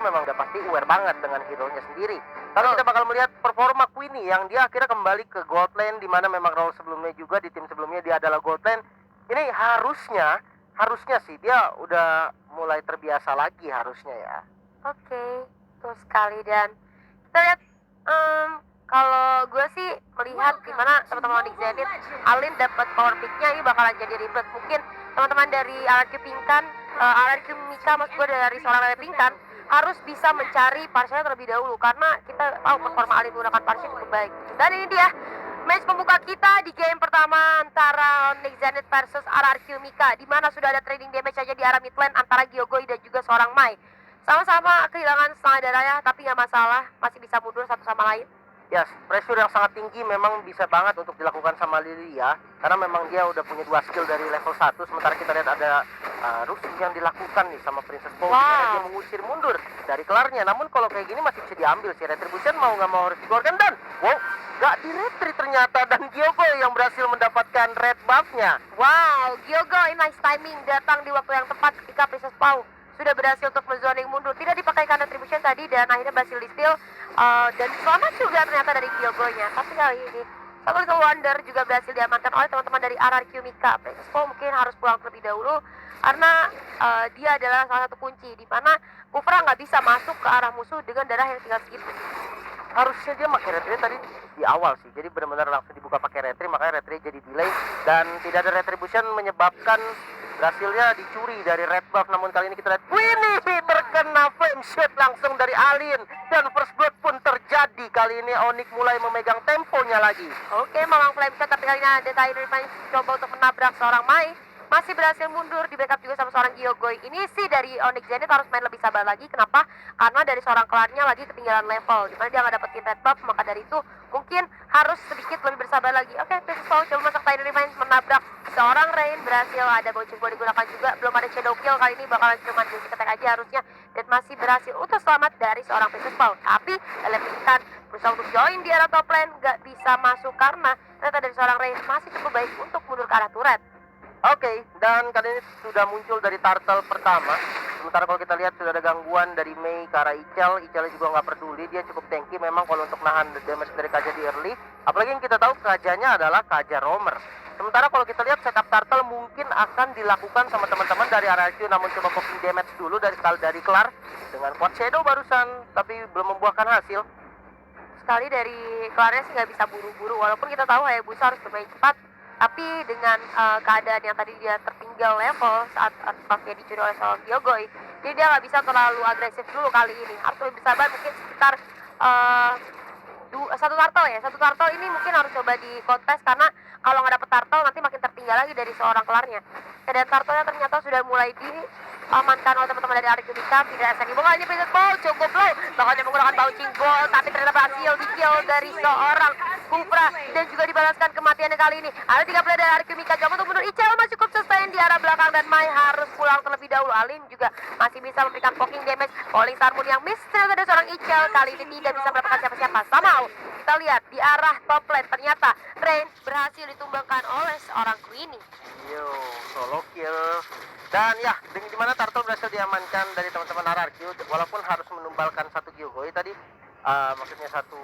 memang udah pasti aware banget dengan hero-nya sendiri. Lalu kita bakal melihat performa Queenie yang dia akhirnya kembali ke gold lane, di mana memang role sebelumnya juga di tim sebelumnya dia adalah gold lane. Ini harusnya sih dia udah mulai terbiasa lagi harusnya ya. Oke, betul sekali. Dan kita lihat kalau gue sih melihat gimana teman-teman Onyx Zenith, Alin dapat power pick-nya ini bakalan jadi ribet. Mungkin teman-teman dari RRQ Pinkan, RRQ Mika maksud gue dari seorang Lele Pinkan harus bisa mencari parsialnya terlebih dahulu, karena kita tahu performa Alin menggunakan parsial cukup baik. Dan ini dia match pembuka kita di game pertama antara Onyx Zenith versus RRQ Mika, di mana sudah ada trading damage aja di arah mid lane antara Gyogoi dan juga seorang Mai. Sama-sama kehilangan setengah darahnya, tapi nggak masalah, masih bisa mundur satu sama lain. Ya, pressure yang sangat tinggi memang bisa banget untuk dilakukan sama Lilia, karena memang dia udah punya 2 skill dari level 1, sementara kita lihat ada rusuh yang dilakukan nih sama Princess Poe, karena dia mengusir mundur dari kelarnya. Namun kalau kayak gini masih bisa diambil sih, Retribution mau nggak mau harus dikeluarkan, dan wow, nggak di-retry ternyata, dan Gyogoi yang berhasil mendapatkan red buff-nya. Wow, Gyogoi nice timing, datang di waktu yang tepat ketika Princess Poe sudah berhasil untuk menzoning mundur. Tidak dipakai karena Retribution tadi, dan akhirnya berhasil di-steal. Dan selamat juga ternyata dari Gyogoi-nya. Tapi kali ini satu little wonder juga berhasil diamankan oleh teman-teman dari RRQ Mika. Princess Poe mungkin harus pulang terlebih dahulu, karena dia adalah salah satu kunci di mana Kufra nggak bisa masuk ke arah musuh dengan darah yang tinggal segitu. Harusnya dia pakai retry tadi di awal sih, jadi benar-benar langsung dibuka pakai retry, makanya retry jadi delay dan tidak ada retribution menyebabkan berhasilnya dicuri dari red buff. Namun kali ini kita lihat Queenie terkena flame shot langsung dari Alin, dan first blood pun terjadi. Kali ini Onyx mulai memegang temponya lagi. Oke, memang flame shot, tapi kali ini ada Tyler coba untuk menabrak seorang Mai, masih berhasil mundur, di backup juga sama seorang Gyogoi. Ini sih dari Onyx Zenith harus main lebih sabar lagi. Kenapa? Karena dari seorang kelarnya lagi ketinggalan level, dimana dia nggak dapetin red buff, maka dari itu mungkin harus sedikit lebih bersabar lagi. Oke, Princess Poe coba masak Tyler Refine menabrak seorang Rain, berhasil. Ada bouncing ball digunakan juga, belum ada shadow kill, kali ini bakalan cuma basic attack aja harusnya, dan masih berhasil untuk selamat dari seorang Princess Poe. Tapi Elementan berusaha untuk join di arah top lane, nggak bisa masuk karena ternyata dari seorang Rain masih cukup baik untuk mundur ke arah turret. Oke, dan kali ini sudah muncul dari turtle pertama. Sementara kalau kita lihat sudah ada gangguan dari Mei ke arah Ichel. Ichel juga nggak peduli, dia cukup tanky memang kalau untuk nahan damage dari Kaja di early. Apalagi yang kita tahu Kajanya adalah Kaja roamer. Sementara kalau kita lihat setup turtle mungkin akan dilakukan sama teman-teman dari RRQ, namun coba poking damage dulu dari Kelar dengan quad shadow barusan, tapi belum membuahkan hasil. Sekali dari Kelarnya sih nggak bisa buru-buru, walaupun kita tahu Hayabusa harus bermain cepat. Tapi dengan keadaan yang tadi dia tertinggal level saat artefaknya dicuri oleh seorang Gyogoi, jadi dia nggak bisa terlalu agresif dulu kali ini. Harus lebih sabar, mungkin sekitar satu turtle ini mungkin harus coba di kontes, karena kalau nggak dapet turtle nanti makin tertinggal lagi dari seorang kelarnya. Dan turtle-nya ternyata sudah mulai diamankan oleh teman-teman dari RRQ Mika. Tidak ada lagi bola, ini Princess Poe cukup low, bahkan dia menggunakan bouncing ball, tapi ternyata berhasil di-kill dari seorang Kufra, dan juga dibalaskan kematiannya kali ini. Ada 3 player dari RRQ Mika coba untuk mundur. Ichel masih cukup sustain di arah belakang, dan Mai harus pulang terlebih dahulu. Alin juga masih bisa memberikan poking damage. Falling Star Moon yang miss ternyata dari seorang Ichel kali ini tidak bisa mendapatkan siapa-siapa. Somehow kita lihat di arah top lane ternyata Rain berhasil ditumbangkan oleh seorang Queenie. Yo, solo kill. Dan ya, di mana turtle berhasil diamankan dari teman-teman RRQ, walaupun harus menumbalkan satu Gyogoi tadi, maksudnya satu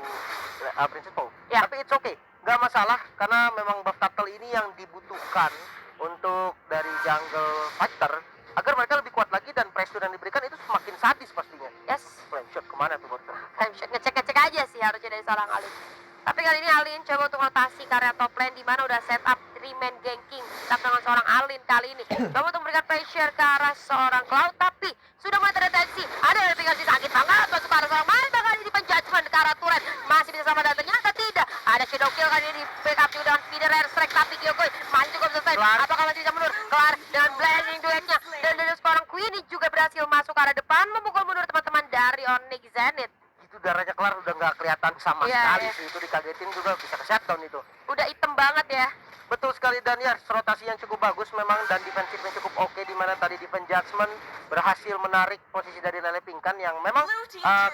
Princess Poe. Ya. Tapi it's okay, nggak masalah, karena memang buff turtle ini yang dibutuhkan untuk dari jungle fighter agar mereka lebih kuat lagi, dan pressure yang diberikan itu semakin sadis pastinya. Yes. Flame shot kemana tuh bos? Flame shot ngecek-ngecek aja sih harusnya dari seorang Alin. Tapi kali ini Alin coba untuk rotasi ke area top lane, di mana udah set up 3-man ganking tetap dengan seorang Alin kali ini. Coba untuk memberikan pressure ke arah seorang Cloud, tapi sudah mulai terdeteksi. Ada yang tinggal sakit banget masuk ke arah seorang Mai, kali ini penjudgment ke arah turret. Masih bisa sama, dan ternyata tidak. Ada shadow kill kali ini di backup juga dengan speeder air strike, tapi Gyogoi masih cukup selesai. Apakah masih bisa mundur? Kelar dengan blazing duetnya, dan dari seorang Queenie juga berhasil masuk ke arah depan, memukul mundur teman-teman dari Onyx Zenith. Itu darahnya Kelar udah nggak kelihatan sama sekali sih, itu dikagetin juga bisa ke shutdown itu. Udah hitam banget ya. Betul sekali, dan ya rotasi yang cukup bagus memang, dan defensifnya cukup oke, di mana tadi defense judgment berhasil menarik posisi dari Lele Pinkan yang memang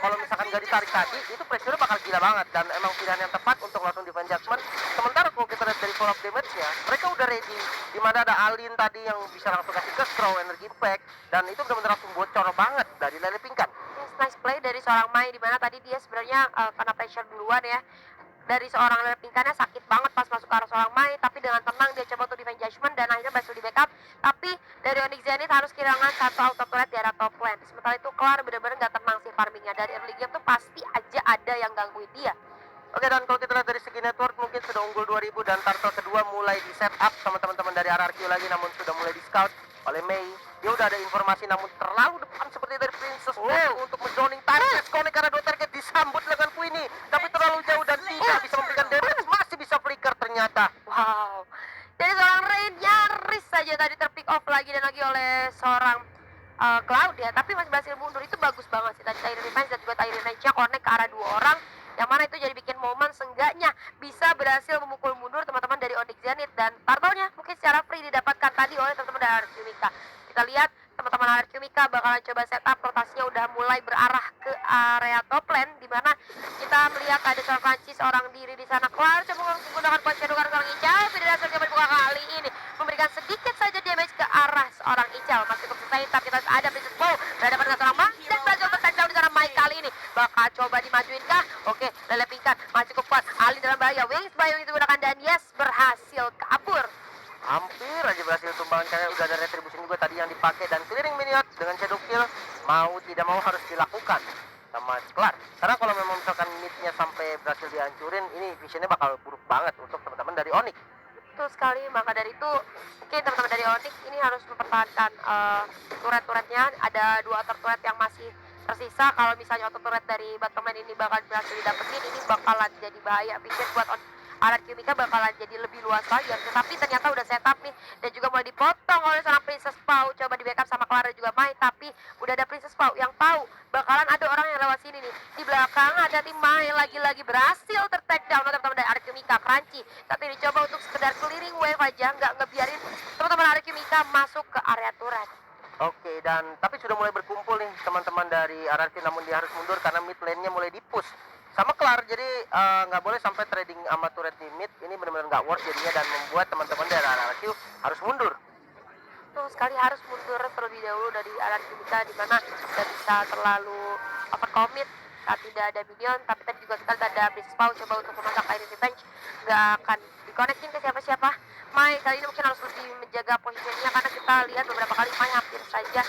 kalau misalkan nggak ditarik tadi itu pressure bakal gila banget, dan emang pilihan yang tepat untuk langsung defense judgment. Sementara kalau kita lihat dari follow up damage-nya, mereka udah ready, di mana ada Alin tadi yang bisa langsung kasih ke throw energy impact, dan itu benar-benar langsung bocor banget dari Lele Pinkan. Yes, nice play dari seorang Mai, di mana tadi dia sebenarnya kena pressure duluan ya dari seorang Lepingkannya, sakit banget pas masuk ke arah seorang Mai, tapi dengan tenang dia coba untuk defend judgment dan akhirnya berhasil di backup. Tapi dari Onyx Zenith harus kehilangan satu auto turret di arah top lane. Sementara itu Clar bener-bener gak tenang sih farmingnya. Dari early game tuh pasti aja ada yang gangguin dia. Oke, dan kalau kita lihat dari segi network mungkin sudah unggul 2000 dan turtle kedua mulai di setup sama teman-teman dari RRQ lagi, namun sudah mulai di scout oleh Mei. Dia udah ada informasi namun terlalu depan seperti dari Princess untuk menjoining target. Connect karena 2 target disambut dengan Queenie, tapi terlalu jauh dan tidak bisa memberikan damage, masih bisa flicker ternyata. Wow, dari seorang Rain nyaris saja tadi terpick off lagi dan lagi oleh seorang Cloud ya, tapi masih berhasil mundur. Itu bagus banget sih tadi Tyrant Defense dan juga Tyrant Range-nya connect ke arah 2 orang, yang mana itu jadi bikin momen seenggaknya bisa berhasil memukul mundur teman-teman dari Onyx Zenith. Dan turtle-nya mungkin secara free didapatkan tadi oleh teman-teman dari RRQ Mika. Kita lihat teman-teman RRQ Mika bakalan coba setup, rotasinya udah mulai berarah ke area top lane, dimana kita melihat ada seorang Francis seorang diri di sana. Keluar coba menggunakan kuat kedua seorang Ical, tidak hasil coba dibuka kali ini memberikan sedikit saja damage ke arah seorang Ical. Masih cukup selesai, tapi kita ada Princess Bow berhadapan dengan seorang Mai dan berhasil tertancap di sana. Mai kali ini bakal coba dimajuin kah? Oke, Lele Pingkan masih cukup kuat, Ali dalam bahaya, Wings by Wings digunakan dan yes, berhasil kabur. Hampir aja berhasil tumbangkan karena udah ada retribution juga tadi yang dipakai, dan clearing minion dengan shadow kill mau tidak mau harus dilakukan sama Clar. Karena kalau memang misalkan midnya sampai berhasil dihancurin, ini visionnya bakal buruk banget untuk teman-teman dari Onyx. Betul sekali, maka dari itu mungkin teman-teman dari Onyx ini harus mempertahankan turret-turretnya. Ada 2 auto turret yang masih tersisa. Kalau misalnya auto turret dari bottom lane ini bakal berhasil didapetin, ini bakalan jadi bahaya pikir buat RRQ Mika, bakalan jadi lebih luas lagi. Tetapi ternyata udah setup nih dan juga mulai dipotong oleh seorang Princess Pau. Coba di backup sama Clara juga Mai, tapi udah ada Princess Pau yang tahu bakalan ada orang yang lewat sini nih. Di belakang ada tim Mai lagi-lagi berhasil ter-take down oleh teman-teman dari RRQ Mika. Crunchy tapi dicoba untuk sekedar clearing wave aja, nggak ngebiarin teman-teman RRQ Mika masuk ke area turret. Oke, dan tapi sudah mulai berkumpul nih teman-teman dari RRQ, namun dia harus mundur karena mid lane-nya mulai di-push sama Clar. Jadi nggak boleh sampai trading sama turret di mid, ini benar-benar nggak worth jadinya, dan membuat teman-teman dari RRQ harus mundur. Betul sekali, harus mundur terlebih dahulu dari RRQ Mika, di mana tidak bisa terlalu overcommit saat tidak ada minion. Tapi tadi juga kita lihat ada Princess Pau coba untuk memasak air revenge, nggak akan dikonekin ke siapa-siapa. Mai kali ini mungkin harus lebih menjaga posisinya, karena kita lihat beberapa kali Mai hampir saja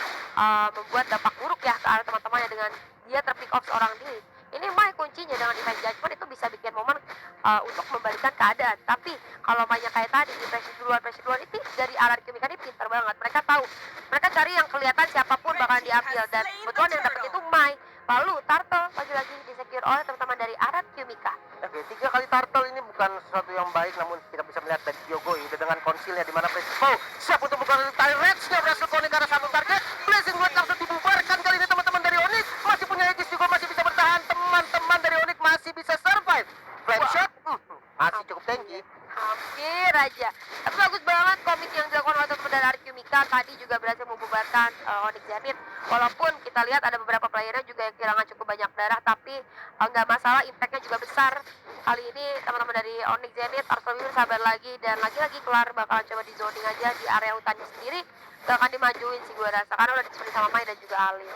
membuat dampak buruk ya ke arah teman-temannya dengan dia terpick off seorang diri. Ini Mai kuncinya dengan defense judgment itu bisa bikin momen untuk membalikan keadaan. Tapi kalau Mai kayak tadi di pressure duluan itu dari RRQ Mika ini pintar banget. Mereka tahu, mereka cari yang kelihatan siapapun bakalan diambil, dan kebetulan yang dapat itu Mai. Lalu Turtle lagi-lagi disecure oleh teman-teman dari RRQ Mika. Oke, 3 kali turtle ini bukan sesuatu yang baik, namun kita bisa melihat dari Diogo itu dengan konsilnya, di mana Princess Pau siap untuk buka Tyrants-nya, berhasil connect ke arah satu target. Blazing Word langsung dibubarkan kali ini teman-teman dari Onyx. Masih punya Aegis juga, masih bisa bertahan. Teman-teman dari Onyx masih bisa survive. Flame shot masih cukup tanky. Hampir aja. Tapi bagus banget komit yang dilakukan oleh teman dari RRQ Mika. Tadi juga berhasil membubarkan Onyx Zenith. Walaupun kita lihat ada beberapa playernya juga yang kehilangan cukup banyak darah, tapi nggak masalah, impactnya juga besar. Kali ini teman-teman dari Onyx Zenith harus lebih bersabar lagi, dan lagi-lagi Kelar bakalan coba di zoning aja di area hutannya sendiri. Gak akan dimajuin sih gue rasa, karena udah disuruh sama Mai dan juga Alin.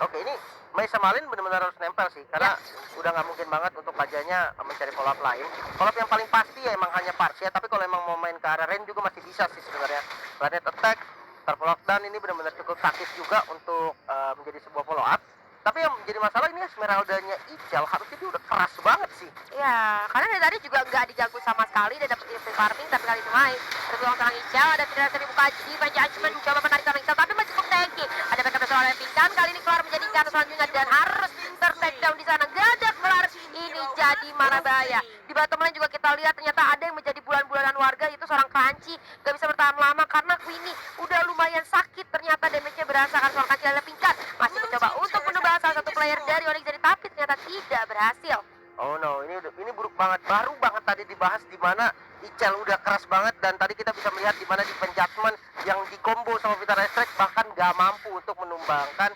Oke, ini Mai sama Alin benar-benar harus nempel sih, karena udah nggak mungkin banget untuk Kajanya mencari follow up lain. Follow up yang paling pasti ya emang hanya Parsia, tapi kalau emang mau main ke arah Rain juga masih bisa sih sebenarnya. Planet Attack, terfollow dan ini benar-benar cukup taktis juga untuk menjadi sebuah follow up. Tapi yang menjadi masalah ini Esmeralda-nya Ical harusnya dia udah keras banget sih. Ya, karena dari tadi juga nggak diganggu sama sekali dan dapet free farming, tapi kali ini Mai terbuang seorang Ical, ada tidak dibuka defense judgment, mencoba menarik seorang Ical, tapi masih cukup tanky. Ada backup dari seorang Pingkan, kali ini Kelar menjadikan selanjutnya dan harus ter-take down di sana. Gak ada Kelar, ini jadi mana bahaya. Di bottom lane juga kita lihat ternyata ada yang menjadi bulan-bulanan warga, itu seorang Crunchy. Gak bisa bertahan lama karena Queenie udah lumayan sakit. Ternyata damage-nya berasa kan seorang Crunchy ada Pingkan. Masih mencoba untuk menebak salah satu player dari Onyx Zenith, tapi ternyata tidak berhasil. Oh no, ini buruk banget. Baru banget tadi dibahas di mana Ical udah keras banget, dan tadi kita bisa melihat di mana di penjudgment yang dikombo sama Vita Restrek bahkan gak mampu untuk menumbangkan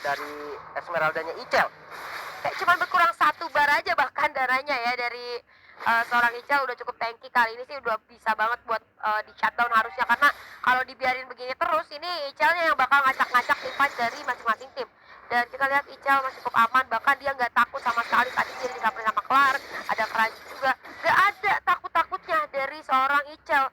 dari Esmeralda-nya Ical. Kayak cuma berkurang 1 bar aja bahkan darahnya ya dari seorang Ical. Udah cukup tanky kali ini sih, udah bisa banget buat di shutdown harusnya, karena kalau dibiarin begini terus ini Icalnya yang bakal ngacak-ngacak teamfight dari masing-masing tim. Dan kita lihat Ical masih cukup aman, bahkan dia nggak takut sama sekali. Tadi dia disamperin sama Kelar, ada Crunchy juga. Nggak ada takut-takutnya dari seorang Ical.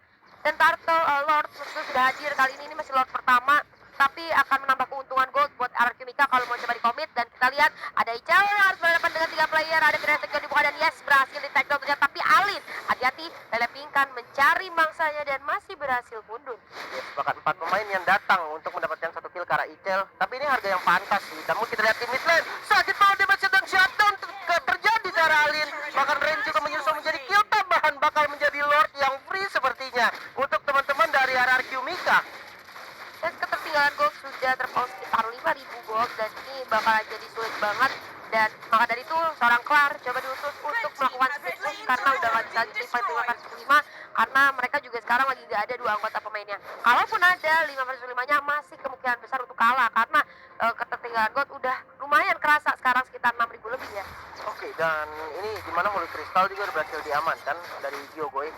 Dan Turtle Lord maksudnya sudah hadir kali ini masih Lord pertama, tapi akan menambah keuntungan gold buat RRQ Mika kalau mau coba di commit. Dan kita lihat ada Ical yang harus berhadapan dengan 3 player, ada Kreatif yang dibuka dan yes berhasil di take down ternyata, tapi Alin hati-hati Lele Pingkan mencari mangsanya dan masih berhasil mundur. Yes, bahkan 4 pemain yang datang untuk mendapatkan 1 kill ke arah Icel. Tapi ini harga yang pantas sih. Namun kita lihat di mid lane, sakit banget damage dan shutdown terjadi ke arah Alin. Bahkan Rain juga menyusul menjadi kill tambahan, bakal menjadi Lord yang free sepertinya untuk teman-teman dari RRQ Mika. Dan ketertinggalan gold sudah terpaut sekitar 5.000 gold dan ini bakal jadi sulit banget. Dan maka dari itu seorang Kelar coba diutus untuk melakukan split push karena udah gak bisa lagi fight 5 versus 5, karena mereka juga sekarang lagi gak ada 2 anggota pemainnya. Kalaupun ada 5 versus 5 nya masih kemungkinan besar untuk kalah karena ketertinggalan gold udah lumayan kerasa sekarang sekitar 6.000 lebih ya. Oke, dan ini dimana Holy Crystal juga udah berhasil diamankan dari Yogoi.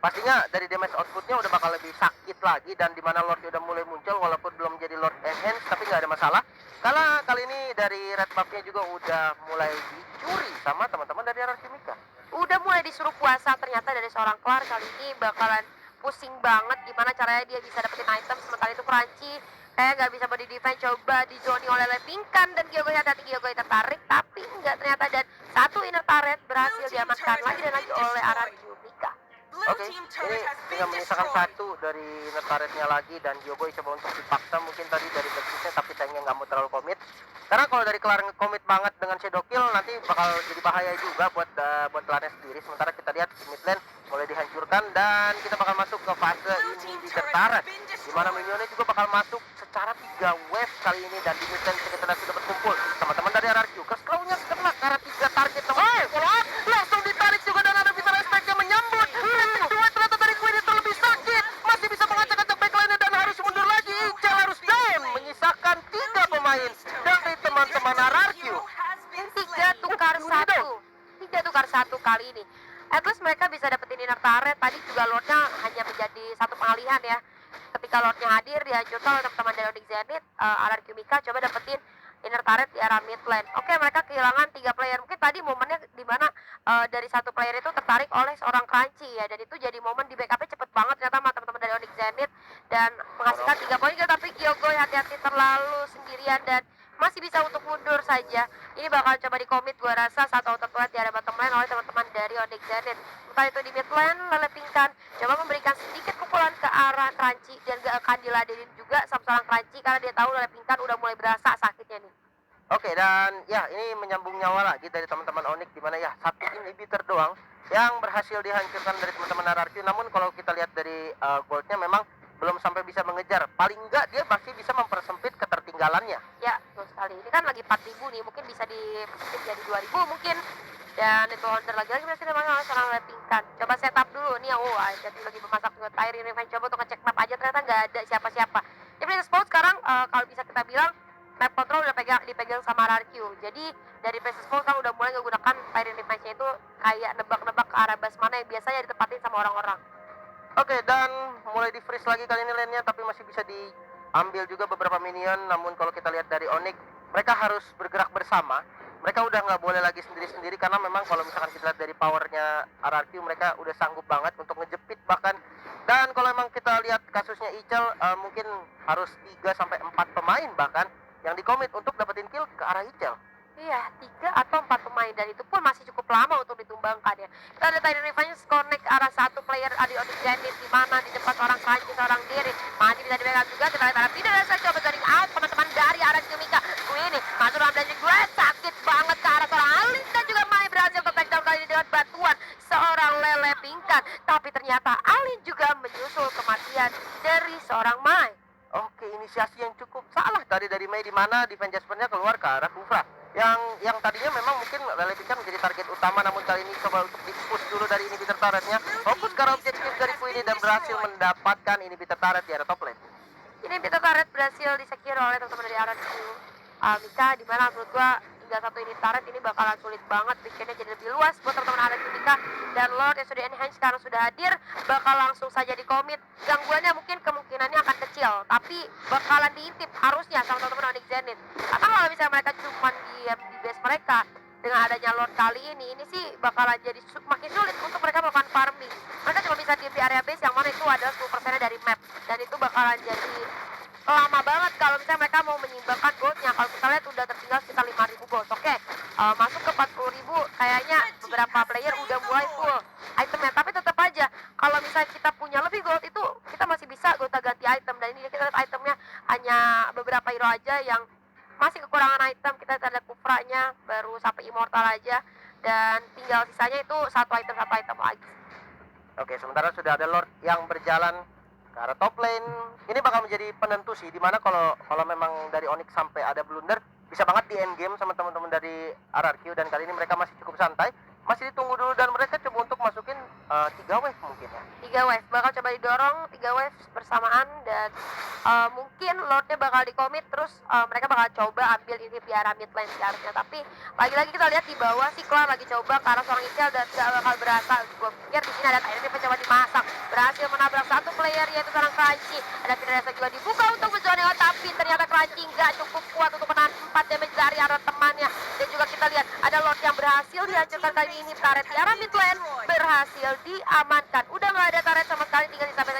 Pastinya dari damage outputnya udah bakal lebih sakit lagi, dan dimana Lord udah mulai muncul walaupun belum jadi Lord Enhance, tapi nggak ada masalah karena kali ini dari red buffnya juga udah mulai dicuri sama teman-teman dari RRQ Mika. Udah mulai disuruh puasa ternyata dari seorang Kelar. Kali ini bakalan pusing banget gimana caranya dia bisa dapetin item, sementara itu Crunchy kayak nggak bisa body defense, coba dijoni oleh Lele Pingkan dan Gyogoi hati-hati, Gyogoi tertarik tapi enggak ternyata, dan 1 inner turret berhasil diamankan lagi dan lagi oleh RRQ Mika. Oke, ini tinggal menyisakan 1 dari turretnya lagi, dan Gyogoi coba untuk dipaksa mungkin tadi dari backstepnya, tapi sayangnya nggak mau terlalu komit. Karena kalau dari Kelar nge-commit banget dengan shadow kill nanti bakal jadi bahaya juga buat klannya sendiri. Sementara kita lihat di mid lane mulai dihancurkan dan kita bakal masuk ke fase ini di turret, dimana minionnya juga bakal masuk secara 3 wave kali ini, dan di mid lane kita sudah berkumpul teman-teman dari RRQ. Keskraunya kena karena 3 target teman-teman. Langsung ditarik juga dan ada Vita Respect yang menyambut. Dua ternyata dari Queen itu lebih sakit, masih bisa mengacak-acak backline dan harus mundur lagi. Icel harus down, menyisakan 3 pemain dari teman-teman RRQ. 3 tukar 1, 3 tukar 1 kali ini. At least mereka bisa dapetin inner turret. Tadi juga Lordnya hanya menjadi 1 pengalihan ya. Ketika Lordnya hadir dihancurkan oleh teman-teman dari Onyx Zenith, RRQ Mika coba dapetin inner turret di arah mid lane. Oke, mereka kehilangan 3 player. Mungkin tadi momennya dimana dari 1 player itu tertarik oleh seorang Crunchy ya, dan itu jadi momen di backupnya cepet banget ternyata sama teman-teman dari Onyx Zenith dan menghasilkan 3 poin juga. Tapi Gyogoi hati-hati terlalu sendirian dan masih bisa untuk mundur saja. Ini bakal coba di commit gua rasa 1 auto turret di arah bottom lane oleh teman-teman dari Onyx Zenith. Entah itu di mid lane, Lele Pingkan coba memberikan sedikit pukulan ke arah Crunchy dan gak akan diladenin juga sama seorang Crunchy karena dia tahu Lele Pingkan udah mulai berasa sakitnya nih. Oke, dan ya ini menyambung nyawa lagi dari teman-teman Onyx, dimana ya 1 inhibitor doang yang berhasil dihancurkan dari teman-teman RRQ. Namun kalau kita lihat dari goldnya memang belum sampai bisa mengejar. Paling enggak dia masih bisa mempersempit ketertinggalannya. Ya, betul sekali. Ini kan lagi 4.000 nih, mungkin bisa dipersempit jadi 2.000 mungkin. Dan itu Hunter lagi berhasil dimakan oleh seorang Lele Pingkan. Coba setup dulu nih, jadi lagi memasak buat Tyrion Revenge. Coba untuk ngecek map aja, ternyata nggak ada siapa-siapa. Jadi Spot sekarang kalau bisa kita bilang map control udah dipegang sama RRQ. Jadi dari Princess Spot kan udah mulai menggunakan Tyrion Revenge-nya itu kayak nebak-nebak ke arah base mana yang biasanya ditempatin sama orang-orang. Oke, dan mulai di freeze lagi kali ini lane-nya, tapi masih bisa diambil juga beberapa minion. Namun kalau kita lihat dari Onyx, mereka harus bergerak bersama. Mereka udah nggak boleh lagi sendiri-sendiri karena memang kalau misalkan kita lihat dari powernya RRQ, mereka udah sanggup banget untuk ngejepit bahkan. Dan kalau memang kita lihat kasusnya Icel, mungkin harus 3-4 pemain bahkan yang dikomit untuk dapetin kill ke arah Icel. Iya, 3 atau 4 pemain, dan itu pun masih cukup lama untuk ditumbangkan ya. Kita ada Tyrion Revenge connect ke arah 1 player di Onyx Zenith, di mana di depan seorang Crunchy, seorang diri masih bisa dibackup juga. Kita lihat arah tidak ada coba turning out teman-teman dari arah Mika. Ini masuk dalam dungeon gue, sakit banget ke arah seorang Alin dan juga Mai berhasil ke takedown kali ini dengan bantuan seorang Lele Pingkan. Tapi ternyata Alin juga menyusul kematian dari seorang Mai. Oke, inisiasi yang cukup salah tadi dari Mei, di mana defense Jaspernya keluar ke arah Kufra. Yang tadinya memang mungkin Lele Pingkan menjadi target utama, namun kali ini coba untuk di-push dulu dari inhibitor turretnya. Fokus ke arah objektif dari Queenie dan berhasil mendapatkan inhibitor turret di arah top lane. Inhibitor turret berhasil disecure oleh teman-teman dari RRQ Mika, dimana menurut gua tinggal satu unit turret, ini bakalan sulit banget visionnya jadi lebih luas buat teman-teman Arekutika. Dan Lord yang sudah enhance sekarang sudah hadir, bakal langsung saja di commit. Gangguannya mungkin kemungkinannya akan kecil, tapi bakalan diintip harusnya sama teman-teman Onyx Zenith. Karena kalau misalnya mereka cuma diam di base mereka, dengan adanya Lord kali ini sih bakalan jadi makin sulit untuk mereka melakukan farming. Mereka cuma bisa diam di area base yang mana itu adalah 10% dari map, dan itu bakalan jadi lama banget kalau misalnya mereka mau menyimbangkan goldnya. Kalau kita lihat udah tertinggal sekitar 5.000 gold. Oke, masuk ke 40.000, kayaknya beberapa player udah mulai full itemnya. Tapi tetap aja kalau misalnya kita punya lebih gold, itu kita masih bisa gonta-ganti item. Dan ini kita lihat itemnya hanya beberapa hero aja yang masih kekurangan item. Kita lihat kufranya baru sampai immortal aja, dan tinggal sisanya itu satu item lagi. Oke, sementara sudah ada Lord yang berjalan ke arah top lane. Ini bakal menjadi penentu sih, dimana kalau memang dari Onyx sampai ada blunder, bisa banget di end game sama teman-teman dari RRQ. Dan kali ini mereka masih cukup santai, masih ditunggu dulu, dan mereka coba untuk masukin 3 wave mungkin ya. 3 wave bakal coba didorong 3 wave bersamaan, dan mungkin Lordnya bakal di commit, terus mereka bakal coba ambil ini di arah mid lane seharusnya. Tapi lagi-lagi kita lihat di bawah si Klar lagi coba karena seorang Ical, dan gak bakal berasa. Gue pikir di sini ada Tyrant mencoba dimasak, berhasil menabrak satu player yaitu seorang Crunchy. Ada Firasa juga dibuka untuk menjauh, tapi ternyata Crunchy gak cukup kuat untuk menahan 4 damage dari arah temannya. Dan juga kita lihat ada Lord yang berhasil dihancurkan kali ini. Turret di arah mid lane berhasil diamankan. Udah gak ada turret sama sekali, tinggal disampai